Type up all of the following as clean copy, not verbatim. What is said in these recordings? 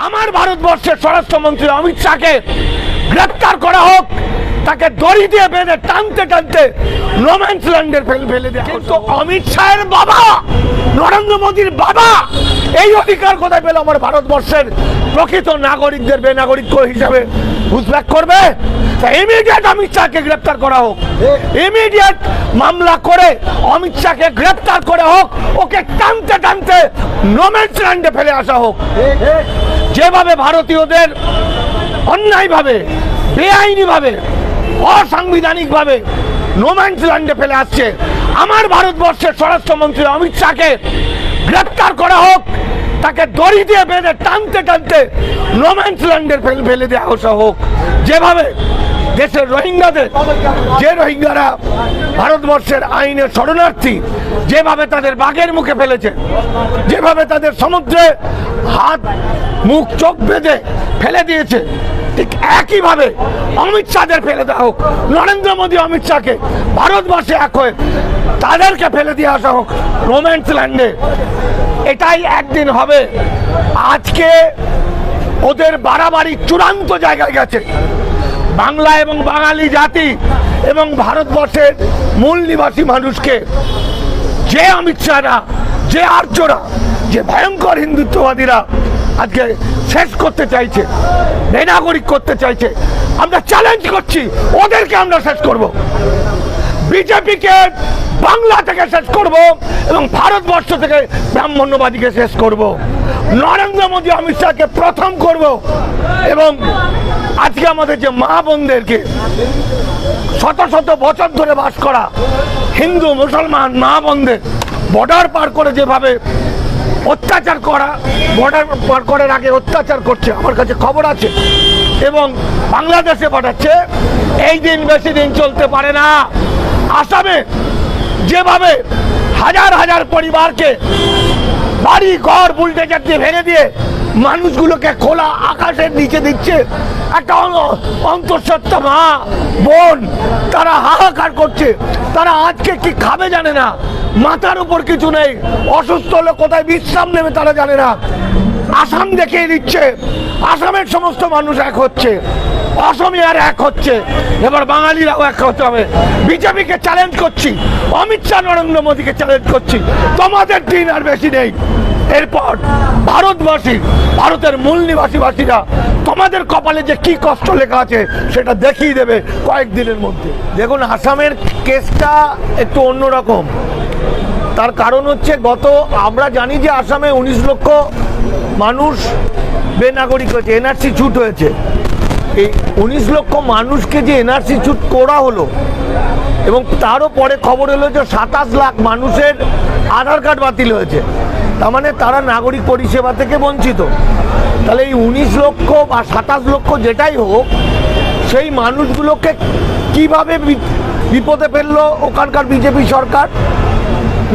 আমার ভারতবর্ষের স্বরাষ্ট্রমন্ত্রী অমিত শাহকে গ্রেপ্তার করা হোক, তাকে দড়ি দিয়ে বেঁধে টানতে টানতে নোম্যান্স ল্যান্ডে ফেলে দেয়। কিন্তু অমিত শাহের বাবা, নরেন্দ্র মোদীর বাবা এই অধিকার কোথায় পেল আমার ভারতবর্ষের প্রকৃত নাগরিকদের বেনাগরিক হিসাবে ঘুষব্যাক করবে? ইমিডিয়েট অমিত শাহকে গ্রেপ্তার করা হোক, ইমিডিয়েট মামলা করে অমিত শাহকে গ্রেপ্তার করা হোক, ওকে টানতে টানতে নোম্যান্স ল্যান্ডে ফেলে আসা হোক। যেভাবে ভারতীয়দের অন্যায়ভাবে, বেআইনিভাবে, অসাংবিধানিকভাবে নোম্যান্স ল্যান্ডে ফেলে আসছে, আমার ভারতবর্ষের স্বরাষ্ট্রমন্ত্রী অমিত শাহকে গ্রেপ্তার করা হোক, তাকে দড়ি দিয়ে বেঁধে টানতে টানতে নোম্যান্স ল্যান্ডে ফেলে দেওয়া আসা হোক। যেভাবে দেশের রোহিঙ্গাদের, যে রোহিঙ্গারা ভারতবর্ষের আইনের শরণার্থী, যেভাবে তাদের বাঘের মুখে ফেলেছে, যেভাবে তাদের সমুদ্রে হাত মুখ চোখ বেঁধে ফেলে দিয়েছে, ঠিক একইভাবে অমিত শাহদের ফেলে দেওয়া হোক। নরেন্দ্র মোদী অমিত শাহকে ভারতবর্ষে এক হয়ে তাদেরকে ফেলে দিয়ে আসা হোক নোম্যান্স ল্যান্ডে। এটাই একদিন হবে। আজকে ওদের বাড়াবাড়ি চূড়ান্ত জায়গায় গেছে। বাংলা এবং বাঙালি জাতি এবং ভারতবর্ষের মূল নিবাসী মানুষকে যে অমিত শাহরা, যে আর্যরা, যে ভয়ঙ্কর হিন্দুত্ববাদীরা আজকে শেষ করতে চাইছে, বেনাগরিক করতে চাইছে, আমরা চ্যালেঞ্জ করছি, ওদেরকে আমরা শেষ করব। বিজেপিকে বাংলা থেকে শেষ করব এবং ভারতবর্ষ থেকে ব্রাহ্মণ্যবাদীকে শেষ করব। নরেন্দ্র মোদী অমিত শাহকে প্রথম করব এবং আজকে আমাদের যে মা বোনদেরকে শত শত বছর ধরে বাস করা হিন্দু মুসলমান মা বোনদের বর্ডার পার করে যেভাবে অত্যাচার করা, বর্ডার পার করার আগে অত্যাচার করছে, আমার কাছে খবর আছে, এবং বাংলাদেশে পাঠাচ্ছে, এই দিন বেশি দিন চলতে পারে না। আসামে যেভাবে হাজার হাজার পরিবারকে বাড়ি ঘর বুলডোজার দিয়ে ভেঙে দিয়ে মানুষগুলোকে খোলা আকাশের নিচে দিচ্ছে, একটা অন্তঃসত্ত্বা মা বোন তারা হাহাকার করছে, তারা আজকে কি খাবে জানে না, মাথার উপর কিছু নেই, অসুস্থ হলে কোথায় বিশ্রাম নেবে তারা জানে না। আসাম দেখিয়ে দিচ্ছে, আসামের সমস্ত মানুষ এক হচ্ছে, অসমিয়ার এক হচ্ছে, এবার বাঙালিরাও এক হতে হবে। বিজেপিকে চ্যালেঞ্জ করছি, অমিত শাহ নরেন্দ্র মোদীকে চ্যালেঞ্জ করছি, তোমাদের দিন আর বেশি নেই। এরপর ভারতবাসী, ভারতের মূল নিবাসীবাসীরা তোমাদের কপালে যে কি কষ্ট লেখা আছে সেটা দেখিয়ে দেবে কয়েকদিনের মধ্যে। দেখুন, আসামের কেসটা একটু অন্যরকম। তার কারণ হচ্ছে, আমরা জানি যে আসামে 19 লক্ষ মানুষ বেনাগরিক হয়েছে, এনআরসি ছুট হয়েছে। এই 19 লক্ষ মানুষকে যে এনআরসি ছুট করা হলো এবং তারও পরে খবর হলো যে 27 লাখ মানুষের আধার কার্ড বাতিল হয়েছে, তার মানে তারা নাগরিক পরিষেবা থেকে বঞ্চিত। তাহলে এই 19 লক্ষ বা 27 লক্ষ যেটাই হোক, সেই মানুষগুলোকে কিভাবে বিপদে ফেললো ওখানকার বিজেপি সরকার?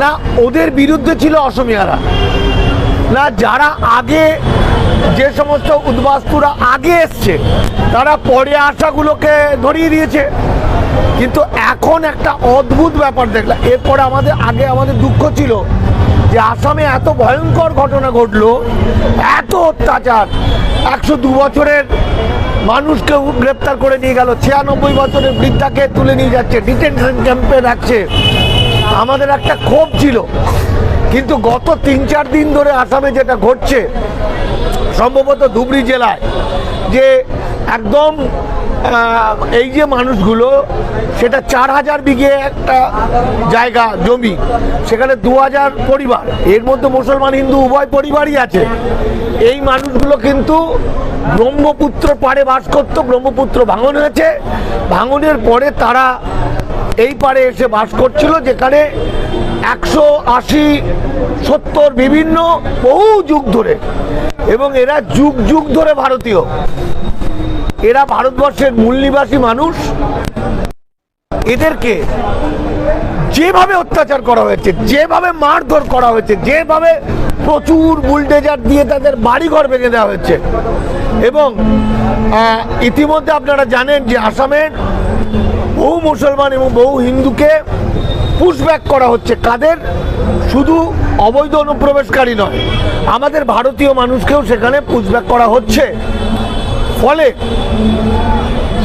না ওদের বিরুদ্ধে ছিল অসমিয়ারা, না যারা আগে যে সমস্ত উদ্বাস্তুরা আগে এসছে তারা পরে আসাগুলোকে ধরিয়ে দিয়েছে। কিন্তু এখন একটা অদ্ভুত ব্যাপার দেখলাম। এরপরে আমাদের দুঃখ ছিল যে আসামে এত ভয়ঙ্কর ঘটনা ঘটলো, এত অত্যাচার, 102 বছরের মানুষকে গ্রেপ্তার করে নিয়ে গেল, 96 বছরের বৃদ্ধাকে তুলে নিয়ে যাচ্ছে, ডিটেনশন ক্যাম্পে রাখছে। আমাদের একটা ক্ষোভ ছিল, কিন্তু গত 3-4 দিন ধরে আসামে যেটা ঘটছে, সম্ভবত ধুবড়ি জেলায় যে একদম এই যে মানুষগুলো, সেটা 4000 বিঘে একটা জায়গা জমি, সেখানে 2000 পরিবার, এর মধ্যে মুসলমান হিন্দু উভয় পরিবারই আছে। এই মানুষগুলো কিন্তু ব্রহ্মপুত্র পাড়ে বাস করতো, ব্রহ্মপুত্র ভাঙন হয়েছে, ভাঙনের পরে তারা এই পারে এসে বাস করছিল, যেখানে 180-70 বিভিন্ন বহু যুগ ধরে, এবং এরা যুগ যুগ ধরে ভারতীয়, এরা ভারতবর্ষের মূল নিবাসী মানুষ। এদেরকে যেভাবে অত্যাচার করা হয়েছে, যেভাবে মারধর করা হয়েছে, যেভাবে প্রচুর বুলডোজার দিয়ে তাদের বাড়িঘর ভেঙে দেওয়া হয়েছে, এবং ইতিমধ্যে আপনারা জানেন যে আসামের বহু মুসলমান এবং বহু হিন্দুকে পুশব্যাক করা হচ্ছে। কাদের? শুধু অবৈধ অনুপ্রবেশকারী নয়, আমাদের ভারতীয় মানুষকেও সেখানে পুশব্যাক করা হচ্ছে। ফলে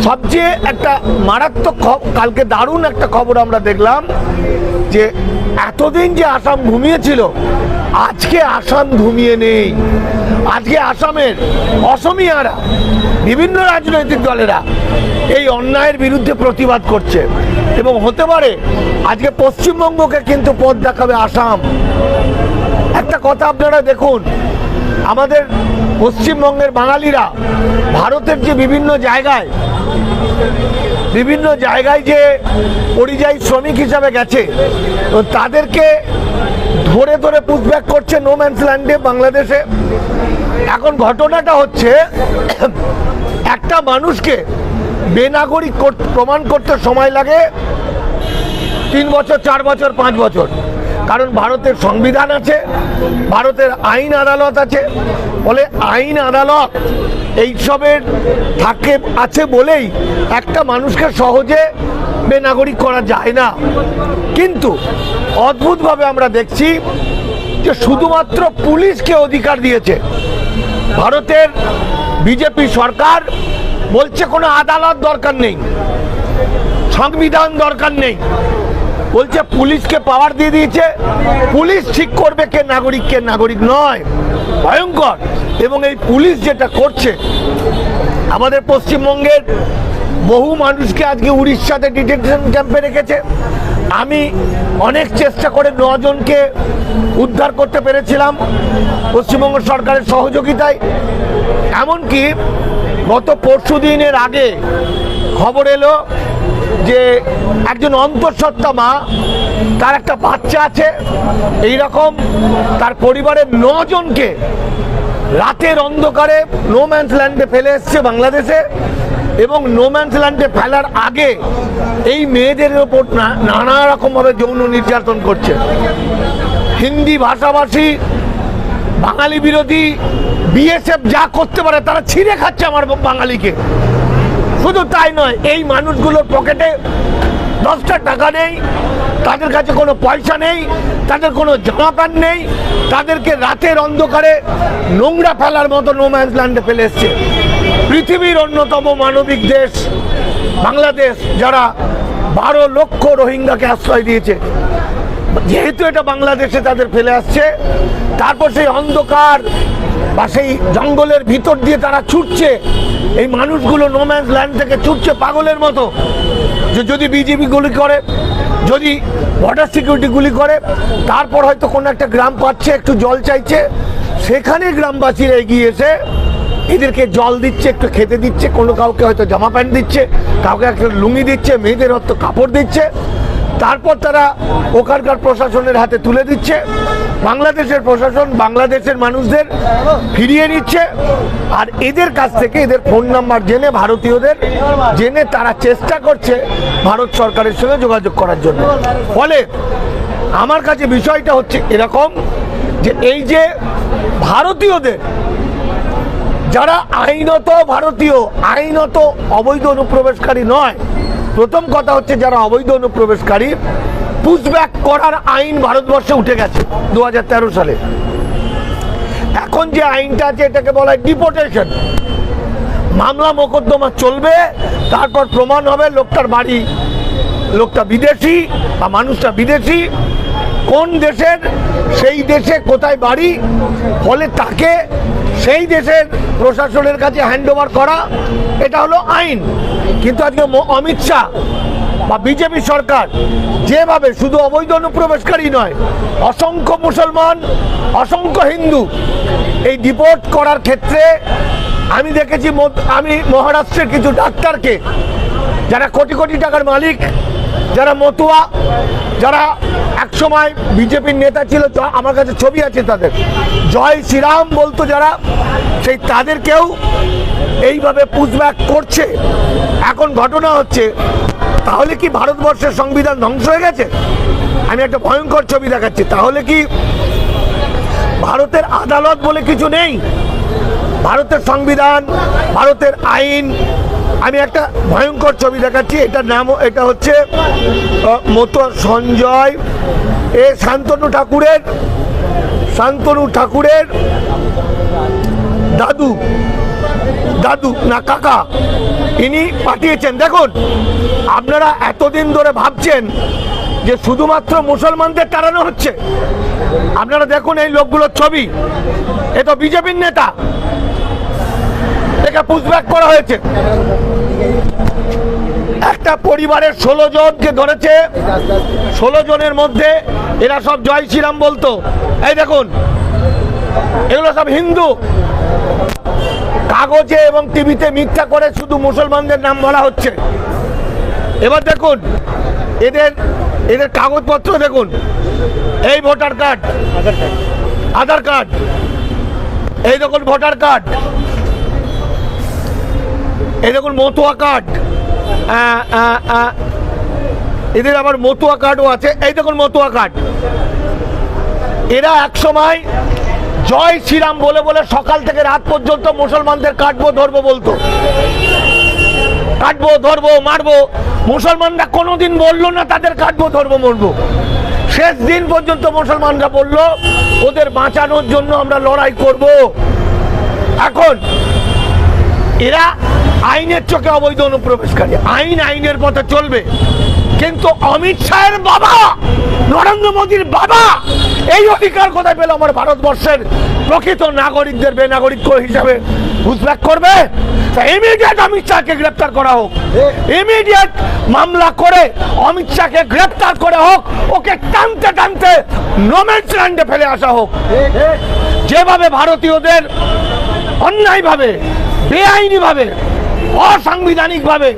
সবচেয়ে একটা মারাত্মক কালকে দারুণ একটা খবর আমরা দেখলাম যে এতদিন যে আসাম ঘুমিয়েছিল, আজকে আসাম ঘুমিয়ে নেই। আজকে আসামের অসমিয়ারা, বিভিন্ন রাজনৈতিক দলেরা এই অন্যায়ের বিরুদ্ধে প্রতিবাদ করছে এবং হতে পারে আজকে পশ্চিমবঙ্গকে কিন্তু পথ দেখাবে আসাম। একটা কথা আপনারা দেখুন, আমাদের পশ্চিমবঙ্গের বাঙালিরা ভারতের যে বিভিন্ন জায়গায় যে পরিযায়ী শ্রমিক হিসাবে গেছে, তো তাদেরকে ধরে ধরে পুশব্যাক করছে নো ম্যানস ল্যান্ডে বাংলাদেশে। এখন ঘটনাটা হচ্ছে একটা মানুষকে বেনাগরিক প্রমাণ করতে সময় লাগে 3 বছর, 4 বছর, 5 বছর, কারণ ভারতের সংবিধান আছে, ভারতের আইন আদালত আছে। ফলে আইন আদালত এইসবের আছে বলেই একটা মানুষকে সহজে বেনাগরিক করা যায় না। কিন্তু অদ্ভুতভাবে আমরা দেখছি যে শুধুমাত্র পুলিশকে অধিকার দিয়েছে ভারতের বিজেপি সরকার। বলছে কোনো আদালত দরকার নেই, সংবিধান দরকার নেই, বলছে পুলিশকে পাওয়ার দিয়ে দিয়েছে, পুলিশ ঠিক করবে কে নাগরিক কে নাগরিক নয়। ভয়ঙ্কর। এবং এই পুলিশ যেটা করছে, আমাদের পশ্চিমবঙ্গের বহু মানুষকে আজকে উড়িষ্যাতে ডিটেনশন ক্যাম্পে রেখেছে। আমি অনেক চেষ্টা করে 9 জনকে উদ্ধার করতে পেরেছিলাম পশ্চিমবঙ্গ সরকারের সহযোগিতায়। এমনকি গত পরশু দিনের আগে খবর এলো যে একজন অন্তঃসত্ত্বা মা, তার একটা বাচ্চা আছে, এইরকম তার পরিবারের 9 জনকে রাতের অন্ধকারে নো ম্যানস ল্যান্ডে ফেলে এসছে বাংলাদেশে। এবং নো ম্যানস ল্যান্ডে ফেলার আগে এই মেয়েদের ওপর নানা রকমভাবে যৌন নির্যাতন করছে। হিন্দি ভাষাভাষী, বাঙালি বিরোধী বিএসএফ যা করতে পারে তারা ছিঁড়ে খাচ্ছে আমার বাঙালিকে। শুধু তাই নয়, এই মানুষগুলোর পকেটে 10টা টাকা নেই, তাদের কাছে কোনো পয়সা নেই, তাদের কোনো জামা প্যান্ট নেই, তাদেরকে রাতের অন্ধকারে নোংরা ফেলার মতো নো ম্যানস ল্যান্ডে ফেলে এসছে। পৃথিবীর অন্যতম মানবিক দেশ বাংলাদেশ, যারা 12 লক্ষ রোহিঙ্গাকে আশ্রয় দিয়েছে, যেহেতু এটা বাংলাদেশে তাদের ফেলে আসছে, তারপর সেই অন্ধকার বা সেই জঙ্গলের ভিতর দিয়ে তারা ছুটছে। এই মানুষগুলো নো ম্যানস ল্যান্ড থেকে ছুটছে পাগলের মতো, যে যদি বিজেপি গুলি করে, যদি বর্ডার সিকিউরিটি গুলি করে, তারপর হয়তো কোনো একটা গ্রাম পাচ্ছে, একটু জল চাইছে, সেখানে গ্রামবাসীরা এগিয়ে এসে এদেরকে জল দিচ্ছে, একটু খেতে দিচ্ছে, কোনো কাউকে হয়তো জামা প্যান্ট দিচ্ছে, কাউকে একটা লুঙ্গি দিচ্ছে, মেয়েদের হয়তো কাপড় দিচ্ছে। তারপর তারা ওখানকার প্রশাসনের হাতে তুলে দিচ্ছে। বাংলাদেশের প্রশাসন বাংলাদেশের মানুষদের ফিরিয়ে নিচ্ছে। আর এদের কাছ থেকে এদের ফোন নাম্বার জেনে, ভারতীয়দের জেনে তারা চেষ্টা করছে ভারত সরকারের সঙ্গে যোগাযোগ করার জন্য। ফলে আমার কাছে বিষয়টা হচ্ছে এরকম যে এই যে ভারতীয়দের, যারা আইনত ভারতীয়, আইনত অবৈধ অনুপ্রবেশকারী নয়, প্রথম কথা হচ্ছে যারা অবৈধ অনুপ্রবেশকারী, পুশব্যাক করার আইন ভারতবর্ষে উঠে গেছে 2013 সালে। এখন যে আইনটা আছে এটাকে বলা হয় ডিপোর্টেশন। মামলা মোকদ্দমা চলবে, তারপর প্রমাণ হবে লোকটা বিদেশি বা মানুষটা বিদেশি, কোন দেশের, সেই দেশে কোথায় বাড়ি। ফলে তাকে সেই দেশের প্রশাসনের কাছে হ্যান্ডওভার করা, এটা হলো আইন। কিন্তু আজকে অমিত শাহ বা বিজেপি সরকার যেভাবে শুধু অবৈধ অনুপ্রবেশকারী নয়, অসংখ্য মুসলমান, অসংখ্য হিন্দু এই ডিপোর্ট করার ক্ষেত্রে আমি দেখেছি। আমি মহারাষ্ট্রের কিছু ডাক্তারকে, যারা কোটি কোটি টাকার মালিক, যারা মতুয়া, যারা একসময় বিজেপির নেতা ছিল, আমার কাছে ছবি আছে তাদের, জয় শ্রীরাম বলতো যারা, সেই তাদেরকেও এইভাবে পুশব্যাক করছে। এখন ঘটনা হচ্ছে, তাহলে কি ভারতবর্ষের সংবিধান ধ্বংস হয়ে গেছে? আমি একটা ভয়ঙ্কর ছবি দেখাচ্ছি। তাহলে কি ভারতের আদালত বলে কিছু নেই? ভারতের সংবিধান, ভারতের আইন। আমি একটা ভয়ঙ্কর ছবি দেখাচ্ছি, এটার নাম, এটা হচ্ছে মতো সঞ্জয় শান্তনু ঠাকুরের শান্তনু ঠাকুরের দাদু না কাকা ইনি পাঠিয়েছেন। দেখুন, আপনারা এতদিন ধরে ভাবছেন যে শুধুমাত্র মুসলমানদের তাড়ানো হচ্ছে। আপনারা দেখুন এই লোকগুলোর ছবি, এ তো বিজেপির নেতা, একে পুশব্যাক করা হয়েছে। একটা পরিবারের 16 জনকে ধরেছে, 16 জনের মধ্যে এরা সব জয় শ্রীরাম বলতো। এই দেখুন, এগুলো সব হিন্দু। কাগজে এবং টিভিতে মিথ্যা করে শুধু মুসলমানদের নাম বলা হচ্ছে। এবার দেখুন এদের কাগজপত্র দেখুন, এই ভোটার কার্ড, আধার কার্ড, এই দেখুন ভোটার কার্ড, এই দেখুন মতুয়া কার্ড, এদের আবার মতুয়া কার্ডও আছে। এই দেখুন মতুয়া কার্ড। এরা একসময় জয় শ্রীরাম বলে বলে সকাল থেকে রাত পর্যন্ত মুসলমানদের কাটবো ধরবো বলতো, কাটবো ধরবো মারবো। মুসলমানরা কোনোদিন বললো না তাদের কাটবো ধরবো মরবো। শেষ দিন পর্যন্ত মুসলমানরা বললো ওদের বাঁচানোর জন্য আমরা লড়াই করব। এখন এরা আইনের চোখে অবৈধ অনুপ্রবেশকারী, আইনের পথে চলবে। কিন্তু অমিত শাহের বাবা, নরেন্দ্র মোদীর বাবা এই অধিকার কোথায় পেল আমার ভারতবর্ষের প্রকৃত নাগরিকদের বেনাগরিক হিসাবে পুশব্যাক করবে? ইমিডিয়েট অমিত শাহকে গ্রেপ্তার করা হোক, ইমিডিয়েট মামলা করে অমিত শাহকে গ্রেপ্তার করে হোক, ওকে টানতে টানতে নোম্যান্স ল্যান্ডে ফেলে আসা হোক। যেভাবে ভারতীয়দের অন্যায়ভাবে, বেআইনিভাবে, অসাংবিধানিকভাবে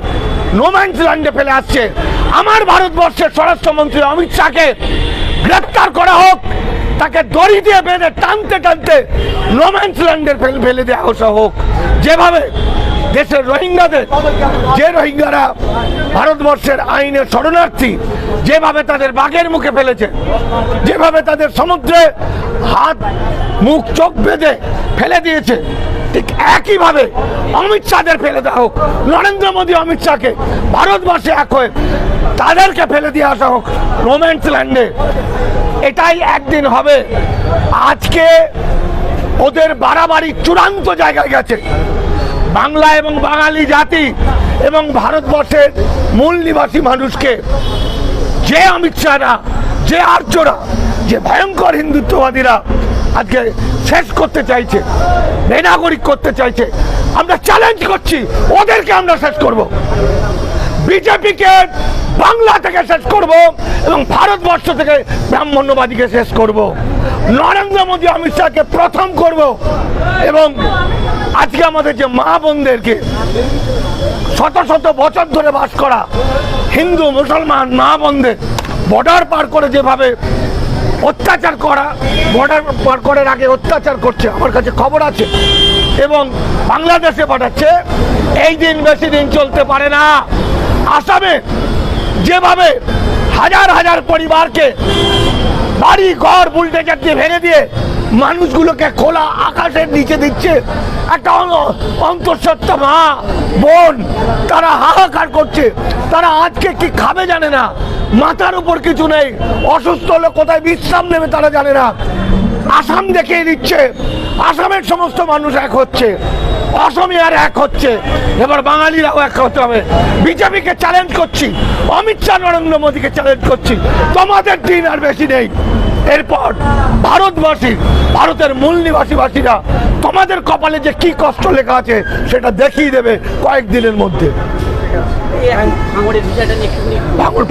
নোম্যান্স ল্যান্ডে ফেলে আসছে, আমার ভারতবর্ষের স্বরাষ্ট্রমন্ত্রী অমিত শাহকে গ্রেপ্তার করা হোক, তাকে দড়ি দিয়ে বেঁধে টানতে টানতে নোম্যান্স ল্যান্ডে ফেলে দেওয়া আসা হোক। যেভাবে দেশের রোহিঙ্গাদের, যে রোহিঙ্গারা ভারতবর্ষের আইনের শরণার্থী, যেভাবে তাদের বাঘের মুখে ফেলেছে, যেভাবে তাদের সমুদ্রে হাত মুখ চোখ বেঁধে ফেলে দিয়েছে, ঠিক একইভাবে অমিত শাহদের ফেলে দেওয়া হোক। নরেন্দ্র মোদী অমিত শাহকে ভারতবর্ষে এক হয়ে তাদেরকে ফেলে দিয়ে আসা হোক নোম্যান্স ল্যান্ডে। এটাই একদিন হবে। আজকে ওদের বাড়াবাড়ি চূড়ান্ত জায়গায় গেছে। বাংলা এবং বাঙালি জাতি এবং ভারতবর্ষের মূল নিবাসী মানুষকে যে অমিত শাহরা, যে আর্যরা, যে ভয়ঙ্কর হিন্দুত্ববাদীরা আজকে শেষ করতে চাইছে, বেনাগরিক করতে চাইছে, আমরা চ্যালেঞ্জ করছি, ওদেরকে আমরা শেষ করব। বিজেপিকে বাংলা থেকে শেষ করব এবং ভারতবর্ষ থেকে ব্রাহ্মণ্যবাদীকে শেষ করব। নরেন্দ্র মোদী অমিত শাহকে প্রথম করব এবং আজকে আমাদের যে মা বোনদেরকে শত শত বছর ধরে বাস করা হিন্দু মুসলমান মা বোনদের বর্ডার পার করে যেভাবে অত্যাচার করা, বর্ডার পার করার আগে অত্যাচার করছে, আমার কাছে খবর আছে, এবং বাংলাদেশে পাঠাচ্ছে, এই দিন বেশি দিন চলতে পারে না। আসামে যেভাবে হাজার হাজার পরিবারকে বাড়ি ঘর বুলডোজার দিয়ে ভেঙে দিয়ে মানুষগুলোকে খোলা আকাশের নিচে দিচ্ছে, একটা অন্তঃসত্ত্বা মা বোন তারা হাহাকার করছে, তারা আজকে কি খাবে জানে না, মাথার উপর কিছু নেই, অসুস্থ হলে কোথায় বিশ্রাম নেবে তারা জানে না। আসাম দেখিয়ে দিচ্ছে, আসামের সমস্ত মানুষ এক হচ্ছে, অসমিয়ার এক হচ্ছে, এবার বাঙালিরাও এক হতে হবে। বিজেপিকে চ্যালেঞ্জ করছি, অমিত শাহ নরেন্দ্র মোদীকে চ্যালেঞ্জ করছি, তোমাদের দিন আর বেশি নেই। এরপর ভারতবাসী, ভারতের মূল নিবাসীবাসীরা তোমাদের কপালে যে কি কষ্ট লেখা আছে সেটা দেখিয়ে দেবে কয়েকদিনের মধ্যে। ভাঙড়